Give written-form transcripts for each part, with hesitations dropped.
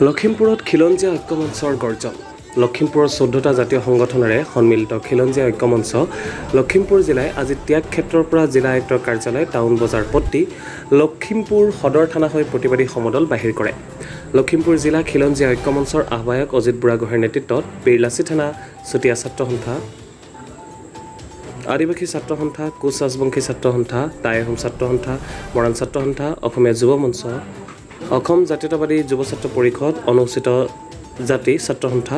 লখিমপুৰত খিলঞ্জীয়া ঐক্যমঞ্চৰ গৰ্জন। লখিমপুৰৰ 14টা জাতীয় সংগঠনেৰে সন্মিলিত খিলঞ্জীয়া ঐক্যমঞ্চ লখিমপুৰ জিলাই আজি ত্যাগ ক্ষেত্ৰৰ পৰা জিলা আয়ুক্তৰ কাৰ্যালয় টাউন বজাৰ পট্টি লখিমপুৰ সদৰ থানা হৈ প্ৰতিবাদী সমদল বাহিৰ কৰে। লখিমপুৰ জিলা খিলঞ্জীয়া ঐক্যমঞ্চৰ আহ্বায়ক অজিত বুঢ়াগোহাঁইৰ নেতৃত্বত বীৰলাচি থানা, চুতীয়া ছাত্ৰ সন্থা, আদিবাসী ছাত্ৰ সন্থা, কোচ ৰাজবংশী ছাত্ৰ সন্থা, টাই আহোম ছাত্ৰ সন্থা, মৰাণ ছাত্ৰ সন্থা, অসমীয়া যুৱ মঞ্চ, অসম জাতীয়তাবাদী যুৱ ছাত্ৰ পৰিষদ, অনুসূচিত জাতি ছাত্ৰ সন্থা,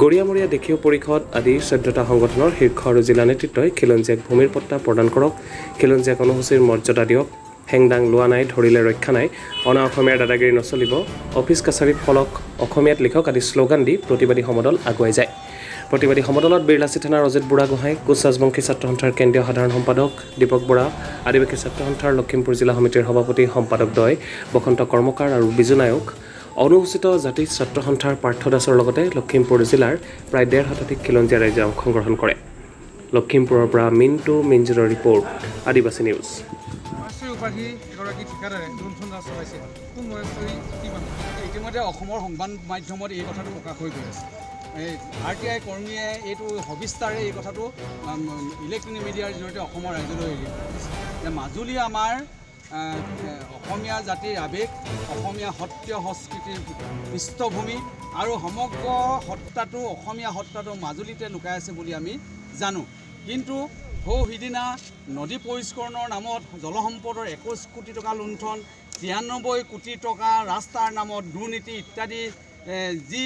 গৰিয়ামৰীয়া দেশীয় পৰিষদ আদি 14টা সংগঠনৰ শীৰ্ষ আৰু জিলা নেতৃত্বই খিলঞ্জীয়াক ভূমিৰ পট্টা প্ৰদান কৰক, খিলঞ্জীয়াক অনুসূচীৰ মৰ্যাদা দিয়ক, হেংদাং লোৱা নাই, ধৰিলে ৰক্ষা নাই, অনা অসমীয়াৰ দাদাগিৰি নচলিব, অফিচ কাছাৰীত ফলক অসমীয়াত লিখক আদি শ্লোগান দি প্ৰতিবাদী সমদল আগুৱাই যায়। প্ৰতিবাদী সমদলত বীৰলাচি থানাৰ অজিত বুঢ়াগোহাঁই, কোচ ৰাজবংশী ছাত্ৰ সন্থাৰ কেন্দ্ৰীয় সাধাৰণ সম্পাদক দীপক বৰা, আদিবাসী ছাত্ৰ সন্থাৰ লখিমপুৰ জিলা সমিতিৰ সভাপতি সম্পাদক দ্বয় বসন্ত কৰ্মকাৰ আৰু বিজু নায়ক, অনুসূচিত জাতি ছাত্ৰ সন্থাৰ পাৰ্থ দাসৰ লগতে লখিমপুৰ জিলাৰ প্ৰায় 1.5 শতাধিক খিলঞ্জীয়া ৰাইজে অংশগ্ৰহণ কৰে। লখিমপুৰৰ পৰা মিণ্টু মিঞ্জিৰৰ ৰিপৰ্ট, আদিবাসী নিউজ। ইতিমধ্যে অসমৰ সংবাদ মাধ্যমত এই কথাটো প্ৰকাশ হৈ গৈ আছে। RTI কৰ্মীয়ে এইটো সবিস্তাৰে এই কথাটো ইলেক্ট্ৰনিক মিডিয়াৰ জৰিয়তে অসমৰ ৰাইজলৈ যে মাজুলী আমাৰ অসমীয়া জাতিৰ আৱেগ, অসমীয়া সত্ৰীয় সংস্কৃতিৰ পৃষ্ঠভূমি আৰু সমগ্ৰ সত্তাটো অসমীয়া সত্তাটো মাজুলীতে লুকাই আছে বুলি আমি জানো। কিন্তু সিদিনা নদী পৰিষ্কৰণৰ নামত জলসম্পদৰ 21 কোটি টকা লুণ্ঠন, 93 কোটি টকা ৰাস্তাৰ নামত দুৰ্নীতি ইত্যাদি যি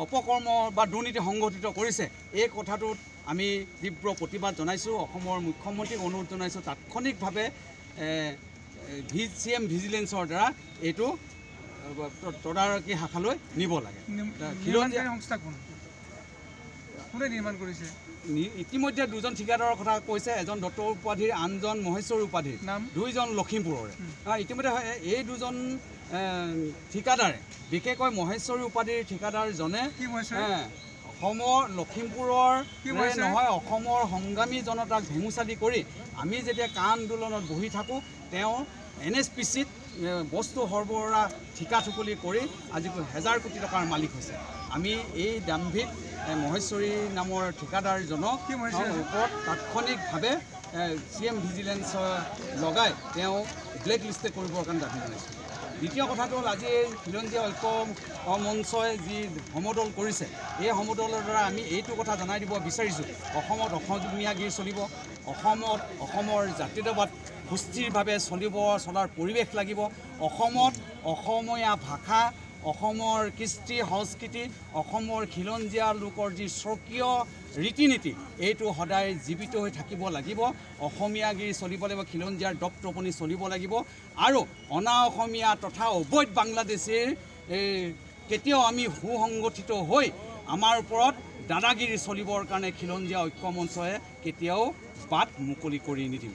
অপকৰ্ম বা দুৰ্নীতি সংঘটিত কৰিছে, এই কথাটোত আমি তীব্ৰ প্ৰতিবাদ জনাইছোঁ। অসমৰ মুখ্যমন্ত্ৰীক অনুৰোধ জনাইছোঁ তাৎক্ষণিকভাৱে CM ভিজিলেন্সৰ দ্বাৰা এইটো তদাৰকী শাখালৈ নিব লাগে। খিলঞ্জীয়া সংস্থা কোনে নিৰ্মাণ কৰিছে? ইতিমধ্যে 2জন ঠিকাদাৰৰ কথা কৈছে, এজন দত্ত উপাধিৰ, আনজন মহেশ্বৰী উপাধিৰ, 2জন লখিমপুৰৰে। ইতিমধ্যে এই 2জন ঠিকাদাৰে, বিশেষকৈ মহেশ্বৰী উপাধিৰ ঠিকাদাৰজনে অসমৰ লখিমপুৰৰ নহয় অসমৰ সংগ্ৰামী জনতাক ভেঙুচালি কৰি আমি যেতিয়া কা আন্দোলনত বহি থাকোঁ, তেওঁ NSPCত বস্তু সৰবৰাহ ঠিকা ঠুকলি কৰি আজি 1000 কোটি টকাৰ মালিক হৈছে। আমি এই দাম্ভিক মহেশ্বৰী নামৰ ঠিকাদাৰজনক ওপৰত তাৎক্ষণিকভাৱে CM ভিজিলেন্স লগাই তেওঁ ব্লেক লিষ্টে কৰিবৰ কাৰণে দাবী জনাইছোঁ। দ্বিতীয় কথাটো হ'ল, আজি খিলঞ্জীয়া ঐক্য মঞ্চই যি সমদল কৰিছে, এই সমদলৰ দ্বাৰা আমি এইটো কথা জনাই দিব বিচাৰিছোঁ, অসমত অসমীয়াগিৰি চলিব, অসমত অসমৰ জাতীয়তাবাদ সুস্থিৰভাৱে চলাৰ পৰিৱেশ লাগিব, অসমত অসমীয়া ভাষা, অসমৰ কৃষ্টি সংস্কৃতি, অসমৰ খিলঞ্জীয়া লোকৰ যি স্বকীয় ৰীতি নীতি, এইটো সদায় জীৱিত হৈ থাকিব লাগিব। অসমীয়াগিৰি চলিব লাগিব, খিলঞ্জীয়াৰ দপদপনি চলিব লাগিব আৰু অনা অসমীয়া তথা অবৈধ বাংলাদেশীৰ কেতিয়াও আমি সুসংগঠিত হৈ আমাৰ ওপৰত দাদাগিৰি চলিবৰ কাৰণে খিলঞ্জীয়া ঐক্যমঞ্চই কেতিয়াও বাট মুকলি কৰি নিদিব।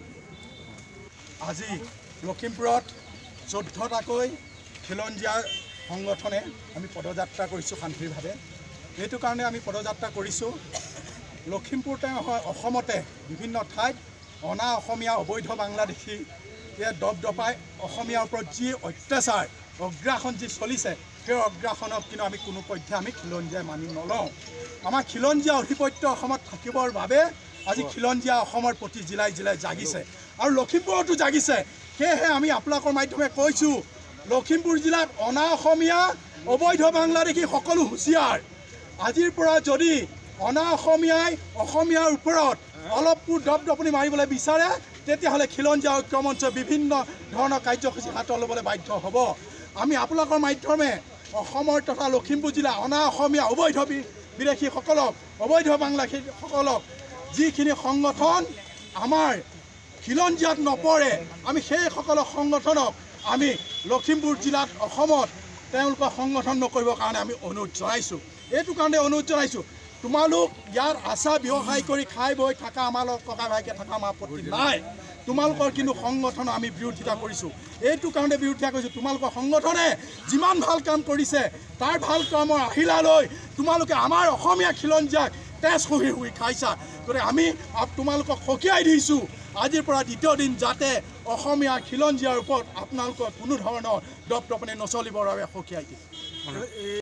আজি লখিমপুৰত 14টাকৈ খিলঞ্জীয়াৰ সংগঠনে আমি পদযাত্ৰা কৰিছোঁ শান্তিভাৱে। এইটো কাৰণে আমি পদযাত্ৰা কৰিছোঁ, লখিমপুৰতে নহয় অসমতে বিভিন্ন ঠাইত অনা অসমীয়া অবৈধ বাংলাদেশী দপদপাই অসমীয়াৰ ওপৰত যি অত্যাচাৰ অগ্ৰাসন যি চলিছে, সেই অগ্ৰাসনক কিন্তু আমি কোনো পধ্যে আমি খিলঞ্জীয়াই মানি নলওঁ। আমাৰ খিলঞ্জীয়া আধিপত্য অসমত থাকিবৰ বাবে আজি খিলঞ্জীয়া অসমৰ প্ৰতি জিলাই জিলাই জাগিছে আৰু লখিমপুৰতো জাগিছে। সেয়েহে আমি আপোনালোকৰ মাধ্যমে কৈছোঁ, লখিমপুৰ জিলাত অনা অসমীয়া অবৈধ বাংলাদেশী সকলো হুঁচিয়াৰ। আজিৰ পৰা যদি অনা অসমীয়াই অসমীয়াৰ ওপৰত অলপো দপদপনি মাৰিবলৈ বিচাৰে, তেতিয়াহ'লে খিলঞ্জীয়া ঐক্যমঞ্চই বিভিন্ন ধৰণৰ কাৰ্যসূচী হাতত ল'বলৈ বাধ্য হ'ব। আমি আপোনালোকৰ মাধ্যমে অসমৰ তথা লখিমপুৰ জিলা অনা অসমীয়া অবৈধ বিদেশীসকলক, অবৈধ বাংলাদেশীসকলক যিখিনি সংগঠন আমাৰ খিলঞ্জীয়াত নপৰে, আমি সেইসকলৰ সংগঠনক আমি লখিমপুৰ জিলাত অসমত তেওঁলোকৰ সংগঠন নকৰিবৰ কাৰণে আমি অনুৰোধ জনাইছোঁ। এইটো কাৰণে অনুৰোধ জনাইছোঁ, তোমালোক ইয়াৰ আশা ব্যৱসায় কৰি খাই বৈ থকা আমাৰ লগত ককা ভাইকে থকা আমাৰ আপত্তি নাই, তোমালোকৰ কিন্তু সংগঠনৰ আমি বিৰোধিতা কৰিছোঁ। এইটো কাৰণে বিৰোধিতা কৰিছোঁ, তোমালোকৰ সংগঠনে যিমান ভাল কাম কৰিছে তাৰ ভাল কামৰ আহিলালৈ তোমালোকে আমাৰ অসমীয়া খিলঞ্জীয়াক তেজ শুহি শুহি খাইছা। গতিকে আমি তোমালোকক সকীয়াই দিছোঁ, আজিৰ পৰা দ্বিতীয় দিন যাতে অসমীয়া খিলঞ্জীয়াৰ ওপৰত আপোনালোকৰ কোনো ধৰণৰ দপদপনি নচলিবৰ বাবে সকীয়াই দিয়ে। এই